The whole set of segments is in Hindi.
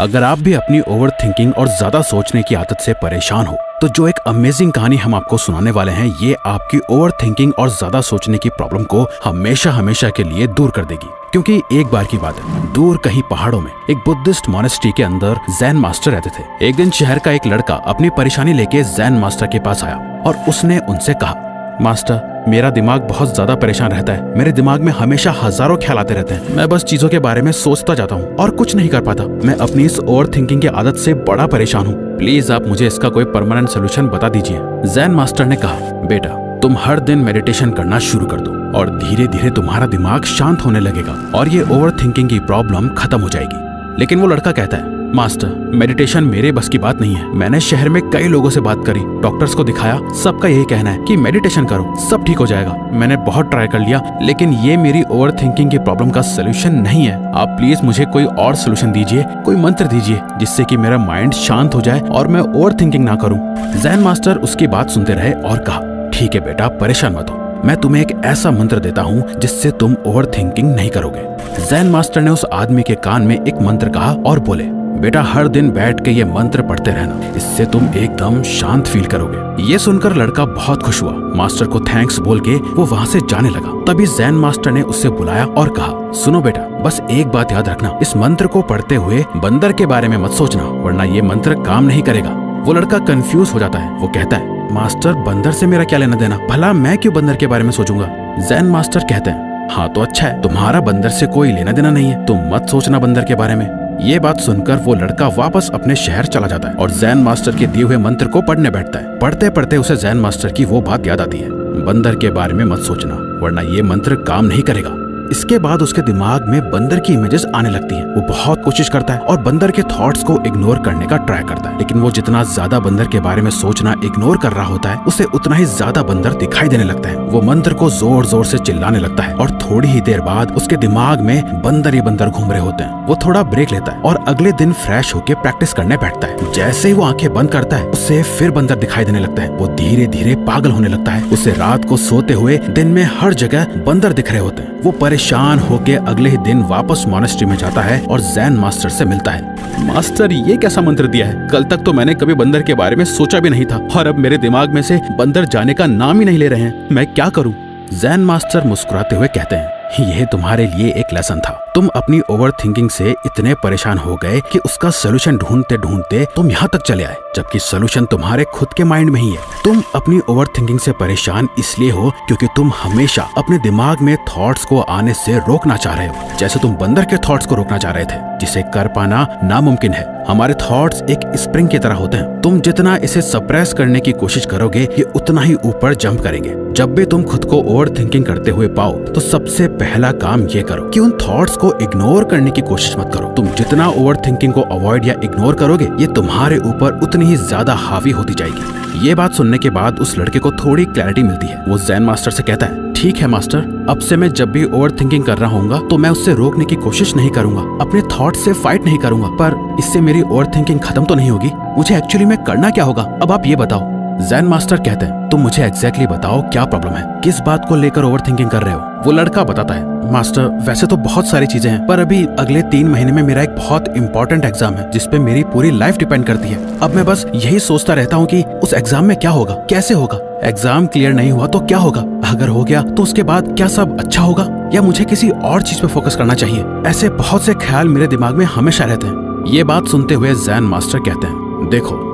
अगर आप भी अपनी ओवर थिंकिंग और ज्यादा सोचने की आदत से परेशान हो तो जो एक अमेजिंग कहानी हम आपको सुनाने वाले हैं ये आपकी ओवर थिंकिंग और ज्यादा सोचने की प्रॉब्लम को हमेशा हमेशा के लिए दूर कर देगी। क्योंकि एक बार की बात है, दूर कहीं पहाड़ों में एक बुद्धिस्ट मॉनेस्ट्री के अंदर जैन मास्टर रहते थे। एक दिन शहर का एक लड़का अपनी परेशानी लेके जैन मास्टर के पास आया और उसने उनसे कहा, मास्टर मेरा दिमाग बहुत ज्यादा परेशान रहता है। मेरे दिमाग में हमेशा हजारों ख्याल आते रहते हैं। मैं बस चीजों के बारे में सोचता जाता हूँ और कुछ नहीं कर पाता। मैं अपनी इस ओवर थिंकिंग की आदत से बड़ा परेशान हूँ। प्लीज आप मुझे इसका कोई परमानेंट सोल्यूशन बता दीजिए। जैन मास्टर ने कहा, बेटा तुम हर दिन मेडिटेशन करना शुरू कर दो और धीरे धीरे तुम्हारा दिमाग शांत होने लगेगा और ये ओवर थिंकिंग की प्रॉब्लम खत्म हो जाएगी। लेकिन वो लड़का कहता है, मास्टर मेडिटेशन मेरे बस की बात नहीं है। मैंने शहर में कई लोगों से बात करी, डॉक्टर्स को दिखाया, सबका यही कहना है कि मेडिटेशन करो सब ठीक हो जाएगा। मैंने बहुत ट्राई कर लिया लेकिन ये मेरी ओवर थिंकिंग की प्रॉब्लम का सोल्यूशन नहीं है। आप प्लीज मुझे कोई और सोल्यूशन दीजिए, कोई मंत्र दीजिए जिससे कि मेरा माइंड शांत हो जाए और मैं ओवर थिंकिंग ना करूँ। जैन मास्टर उसकी बात सुनते रहे और कहा, ठीक है बेटा परेशान मत हो, मैं तुम्हें एक ऐसा मंत्र देता हूँ जिससे तुम ओवर थिंकिंग नहीं करोगे। जैन मास्टर ने उस आदमी के कान में एक मंत्र कहा और बोले, बेटा हर दिन बैठ के ये मंत्र पढ़ते रहना, इससे तुम एकदम शांत फील करोगे। ये सुनकर लड़का बहुत खुश हुआ। मास्टर को थैंक्स बोल के वो वहाँ से जाने लगा। तभी जैन मास्टर ने उससे बुलाया और कहा, सुनो बेटा बस एक बात याद रखना, इस मंत्र को पढ़ते हुए बंदर के बारे में मत सोचना वरना ये मंत्र काम नहीं करेगा। वो लड़का कंफ्यूज हो जाता है। वो कहता है, मास्टर बंदर से मेरा क्या लेना देना, भला मैं क्यों बंदर के बारे में सोचूंगा। जैन मास्टर कहते हैं, हाँ तो अच्छा है, तुम्हारा बंदर से कोई लेना देना नहीं है, तुम मत सोचना बंदर के बारे में। ये बात सुनकर वो लड़का वापस अपने शहर चला जाता है और जैन मास्टर के दिए हुए मंत्र को पढ़ने बैठता है। पढ़ते पढ़ते उसे जैन मास्टर की वो बात याद आती है, बंदर के बारे में मत सोचना वरना ये मंत्र काम नहीं करेगा। इसके बाद उसके दिमाग में बंदर की इमेजेस आने लगती हैं। वो बहुत कोशिश करता है और बंदर के थॉट्स को इग्नोर करने का ट्राई करता है, लेकिन वो जितना ज्यादा बंदर के बारे में सोचना इग्नोर कर रहा होता है उसे उतना ही ज्यादा बंदर दिखाई देने लगता है। वो मंत्र को जोर जोर से चिल्लाने लगता है और थोड़ी ही देर बाद उसके दिमाग में बंदर ही बंदर घूम रहे होते हैं। वो थोड़ा ब्रेक लेता है और अगले दिन फ्रेश होकर प्रैक्टिस करने बैठता है। जैसे ही वो आंखें बंद करता है उसे फिर बंदर दिखाई देने लगता है। वो धीरे धीरे पागल होने लगता है। उसे रात को सोते हुए दिन में हर जगह बंदर दिख रहे होते हैं। वो परेशान होकर अगले ही दिन वापस मॉनेस्ट्री में जाता है और जैन मास्टर से मिलता है। मास्टर ये कैसा मंत्र दिया है, कल तक तो मैंने कभी बंदर के बारे में सोचा भी नहीं था और अब मेरे दिमाग में से बंदर जाने का नाम ही नहीं ले रहे हैं, मैं क्या करूं। जैन मास्टर मुस्कुराते हुए कहते हैं, यह तुम्हारे लिए एक लेसन था। तुम अपनी ओवर थिंकिंग से इतने परेशान हो गए कि उसका सोल्यूशन ढूंढते ढूंढते तुम यहाँ तक चले आए, जबकि सोल्यूशन तुम्हारे खुद के माइंड में ही है। तुम अपनी ओवर थिंकिंग से परेशान इसलिए हो क्योंकि तुम हमेशा अपने दिमाग में थॉट्स को आने से रोकना चाह रहे हो, जैसे तुम बंदर के थॉट्स को रोकना चाह रहे थे, जिसे कर पाना नामुमकिन है। हमारे थॉट्स एक स्प्रिंग की तरह होते हैं, तुम जितना इसे सप्रेस करने की कोशिश करोगे ये उतना ही ऊपर जंप करेंगे। जब भी तुम खुद को ओवर थिंकिंग करते हुए पाओ तो सबसे पहला काम ये करो कि उन थॉट्स को इग्नोर करने की कोशिश मत करो। तुम जितना ओवर थिंकिंग को अवॉइड या इग्नोर करोगे ये तुम्हारे ऊपर उतनी ही ज्यादा हावी होती जाएगी। ये बात सुनने के बाद उस लड़के को थोड़ी क्लैरिटी मिलती है। वो जैन मास्टर से कहता है, ठीक है मास्टर, अब से मैं जब भी ओवर थिंकिंग कर रहा हूँ तो मैं उससे रोकने की कोशिश नहीं करूंगा, अपने थॉट से फाइट नहीं करूंगा, पर इससे मेरी ओवर थिंकिंग खत्म तो नहीं होगी। मुझे एक्चुअली में करना क्या होगा, अब आप ये बताओ। जैन मास्टर कहते हैं, तुम मुझे एग्जैक्टली बताओ क्या प्रॉब्लम है, किस बात को लेकर ओवर थिंकिंग कर रहे हो। वो लड़का बताता है, मास्टर वैसे तो बहुत सारी चीजें हैं पर अभी अगले 3 महीने में मेरा एक बहुत इंपॉर्टेंट एग्जाम है जिसपे मेरी पूरी लाइफ डिपेंड करती है। अब मैं बस यही सोचता रहता हूँ कि उस एग्जाम में क्या होगा, कैसे होगा, एग्जाम क्लियर नहीं हुआ तो क्या होगा, अगर हो गया तो उसके बाद क्या सब अच्छा होगा या मुझे किसी और चीज पे फोकस करना चाहिए। ऐसे बहुत से ख्याल मेरे दिमाग में हमेशा रहते हैं। ये बात सुनते हुए जैन मास्टर कहते हैं, देखो।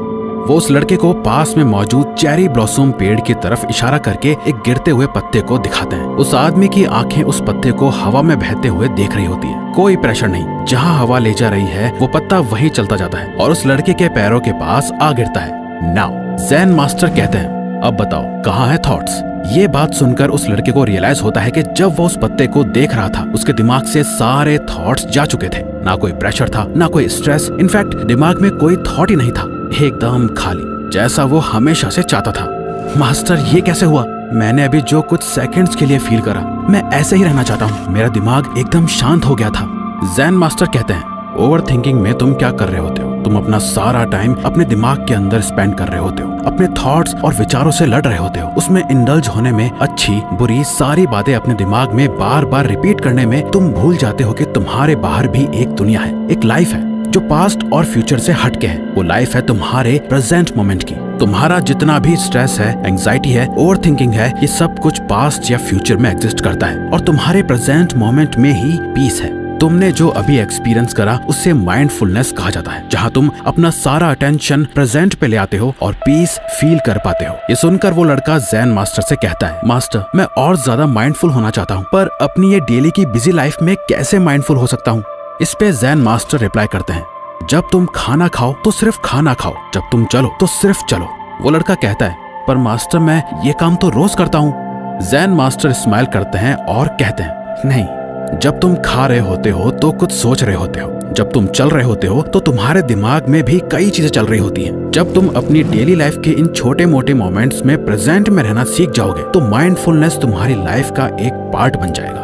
वो उस लड़के को पास में मौजूद चेरी ब्लॉसम पेड़ की तरफ इशारा करके एक गिरते हुए पत्ते को दिखाते हैं। उस आदमी की आंखें उस पत्ते को हवा में बहते हुए देख रही होती है। कोई प्रेशर नहीं, जहाँ हवा ले जा रही है वो पत्ता वहीं चलता जाता है और उस लड़के के पैरों के पास आ गिरता है। नाउ जैन मास्टर कहते हैं, अब बताओ कहाँ है थॉट्स। ये बात सुनकर उस लड़के को रियलाइज होता है कि जब वो उस पत्ते को देख रहा था उसके दिमाग से सारे थॉट्स जा चुके थे। ना कोई प्रेशर था, ना कोई स्ट्रेस, इनफैक्ट दिमाग में कोई थॉट ही नहीं था, एकदम खाली, जैसा वो हमेशा से चाहता था। मास्टर ये कैसे हुआ, मैंने अभी जो कुछ सेकंड्स के लिए फील करा मैं ऐसे ही रहना चाहता हूँ, मेरा दिमाग एकदम शांत हो गया था। जैन मास्टर कहते हैं, ओवर थिंकिंग में तुम क्या कर रहे होते हो, तुम अपना सारा टाइम अपने दिमाग के अंदर स्पेंड कर रहे होते हो, अपने थॉट्स और विचारों से लड़ रहे होते हो, उसमें इंडल्ज होने में, अच्छी बुरी सारी बातें अपने दिमाग में बार बार रिपीट करने में तुम भूल जाते हो कि तुम्हारे बाहर भी एक दुनिया है, एक लाइफ है जो पास्ट और फ्यूचर से हटके है। वो लाइफ है तुम्हारे प्रेजेंट मोमेंट की। तुम्हारा जितना भी स्ट्रेस है, एंजाइटी है, ओवर थिंकिंग है, ये सब कुछ पास्ट या फ्यूचर में एग्जिस्ट करता है और तुम्हारे प्रेजेंट मोमेंट में ही पीस है। तुमने जो अभी एक्सपीरियंस करा उसे माइंडफुलनेस कहा जाता है, जहाँ तुम अपना सारा अटेंशन प्रेजेंट पे ले आते हो और पीस फील कर पाते हो। ये सुनकर वो लड़का ज़ेन मास्टर से कहता है, मास्टर मैं और ज्यादा माइंडफुल होना चाहता हूँ, पर अपनी ये डेली की बिजी लाइफ में कैसे माइंडफुल हो सकता हूँ? इस पे ज़ेन मास्टर रिप्लाई करते हैं, जब तुम खाना खाओ तो सिर्फ खाना खाओ, जब तुम चलो तो सिर्फ चलो। वो लड़का कहता है, पर मास्टर मैं ये काम तो रोज करता हूँ। ज़ेन मास्टर स्माइल करते हैं और कहते हैं, नहीं, जब तुम खा रहे होते हो तो कुछ सोच रहे होते हो, जब तुम चल रहे होते हो तो तुम्हारे दिमाग में भी कई चीजें चल रही होती हैं। जब तुम अपनी डेली लाइफ के इन छोटे मोटे मोमेंट्स में प्रेजेंट में रहना सीख जाओगे तो माइंडफुलनेस तुम्हारी लाइफ का एक पार्ट बन जाएगा।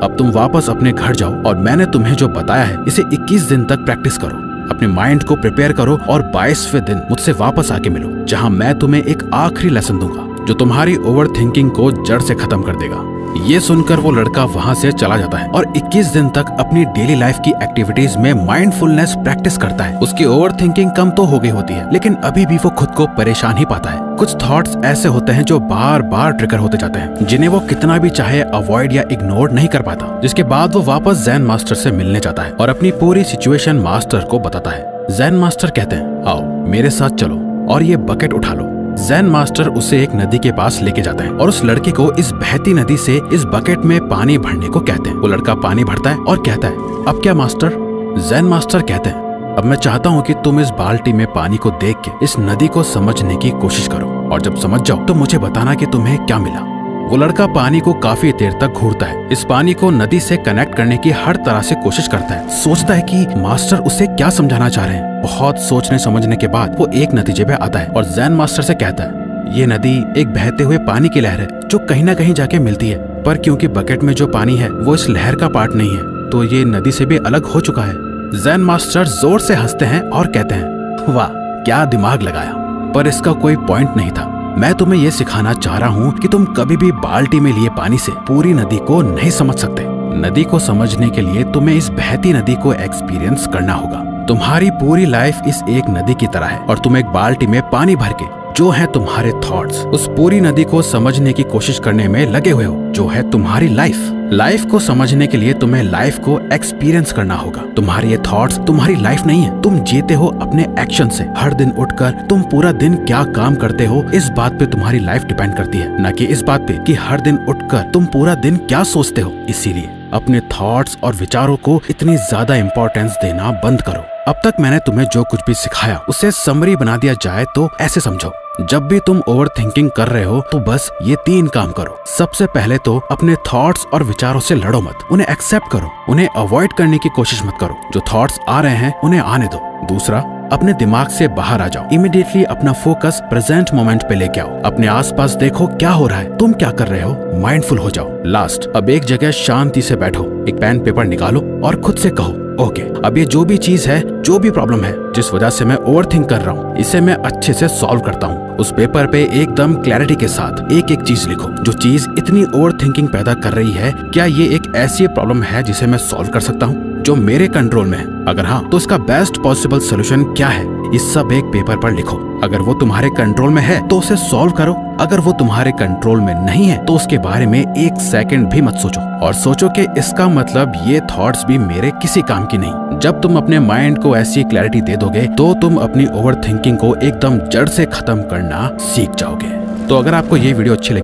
अब तुम वापस अपने घर जाओ और मैंने तुम्हें जो बताया है इसे 21 दिन तक प्रैक्टिस करो। अपने माइंड को प्रिपेयर करो और 22वें दिन मुझसे वापस आके मिलो, जहाँ मैं तुम्हें एक आखिरी लेसन दूंगा जो तुम्हारी ओवर थिंकिंग को जड़ से खत्म कर देगा। ये सुनकर वो लड़का वहाँ से चला जाता है और 21 दिन तक अपनी डेली लाइफ की एक्टिविटीज में माइंडफुलनेस प्रैक्टिस करता है। उसकी ओवर थिंकिंग कम तो हो गई होती है, लेकिन अभी भी वो खुद को परेशान ही पाता है। कुछ थॉट्स ऐसे होते हैं जो बार बार ट्रिगर होते जाते हैं, जिन्हें वो कितना भी चाहे अवॉइड या इग्नोर नहीं कर पाता। जिसके बाद वो वापस ज़ेन मास्टर से मिलने जाता है और अपनी पूरी सिचुएशन मास्टर को बताता है। ज़ेन मास्टर कहते हैं, आओ मेरे साथ चलो और ये बकेट उठा लो। ज़ेन मास्टर उसे एक नदी के पास लेके जाते हैं और उस लड़के को इस बहती नदी से इस बकेट में पानी भरने को कहते हैं। वो लड़का पानी भरता है और कहता है, अब क्या मास्टर? ज़ेन मास्टर कहते हैं, अब मैं चाहता हूँ कि तुम इस बाल्टी में पानी को देख के इस नदी को समझने की कोशिश करो और जब समझ जाओ तो मुझे बताना कि तुम्हें क्या मिला। वो लड़का पानी को काफी देर तक घूरता है, इस पानी को नदी से कनेक्ट करने की हर तरह से कोशिश करता है, सोचता है कि मास्टर उसे क्या समझाना चाह रहे हैं। बहुत सोचने समझने के बाद वो एक नतीजे पे आता है और ज़ेन मास्टर से कहता है, ये नदी एक बहते हुए पानी की लहर है जो कहीं ना कहीं जाके मिलती है, पर क्योंकि बकेट में जो पानी है वो इस लहर का पार्ट नहीं है तो ये नदी से भी अलग हो चुका है। ज़ेन मास्टर जोर से हंसते हैं और कहते हैं, वाह क्या दिमाग लगाया, पर इसका कोई पॉइंट नहीं था। मैं तुम्हें ये सिखाना चाह रहा हूँ कि तुम कभी भी बाल्टी में लिए पानी से पूरी नदी को नहीं समझ सकते। नदी को समझने के लिए तुम्हें इस बहती नदी को एक्सपीरियंस करना होगा। तुम्हारी पूरी लाइफ इस एक नदी की तरह है और तुम एक बाल्टी में पानी भर के जो है तुम्हारे थॉट्स, उस पूरी नदी को समझने की कोशिश करने में लगे हुए हो, जो है तुम्हारी लाइफ को समझने के लिए तुम्हें लाइफ को एक्सपीरियंस करना होगा। तुम्हारे ये थॉट्स तुम्हारी लाइफ नहीं है, तुम जीते हो अपने एक्शन से। हर दिन उठकर तुम पूरा दिन क्या काम करते हो इस बात पे तुम्हारी लाइफ डिपेंड करती है, न कि इस बात पे कि हर दिन उठकर तुम पूरा दिन क्या सोचते हो। इसीलिए अपने थॉट्स और विचारों को इतनी ज्यादा इम्पोर्टेंस देना बंद करो। अब तक मैंने तुम्हें जो कुछ भी सिखाया उसे समरी बना दिया जाए तो ऐसे समझो, जब भी तुम ओवर थिंकिंग कर रहे हो तो बस ये 3 काम करो। सबसे पहले तो अपने थॉट्स और विचारों से लड़ो मत, उन्हें एक्सेप्ट करो, उन्हें अवॉइड करने की कोशिश मत करो। जो थॉट्स आ रहे हैं उन्हें आने दो। दूसरा, अपने दिमाग से बाहर आ जाओ, इमीडिएटली अपना फोकस प्रेजेंट मोमेंट पे लेके आओ। अपने आसपास देखो क्या हो रहा है, तुम क्या कर रहे हो, माइंडफुल हो जाओ। लास्ट, अब एक जगह शांति से बैठो, एक पेन पेपर निकालो और खुद से कहो, ओके अब ये जो भी चीज है, जो भी प्रॉब्लम है जिस वजह से मैं ओवर थिंक कर रहा हूँ, इसे मैं अच्छे से सॉल्व करता हूँ। उस पेपर पे एकदम क्लैरिटी के साथ एक एक चीज लिखो। जो चीज इतनी ओवर थिंकिंग पैदा कर रही है, क्या ये एक ऐसी प्रॉब्लम है जिसे मैं सॉल्व कर सकता हूँ, जो मेरे कंट्रोल में है? अगर हाँ तो इसका बेस्ट पॉसिबल सोल्यूशन क्या है, इस सब एक पेपर पर लिखो। अगर वो तुम्हारे कंट्रोल में है तो उसे सॉल्व करो, अगर वो तुम्हारे कंट्रोल में नहीं है तो उसके बारे में 1 सेकंड भी मत सोचो और सोचो कि इसका मतलब ये थॉट्स भी मेरे किसी काम की नहीं। जब तुम अपने माइंड को ऐसी क्लैरिटी दे दोगे तो तुम अपनी ओवर थिंकिंग को एकदम जड़ से खत्म करना सीख जाओगे। तो अगर आपको ये वीडियो अच्छी लगी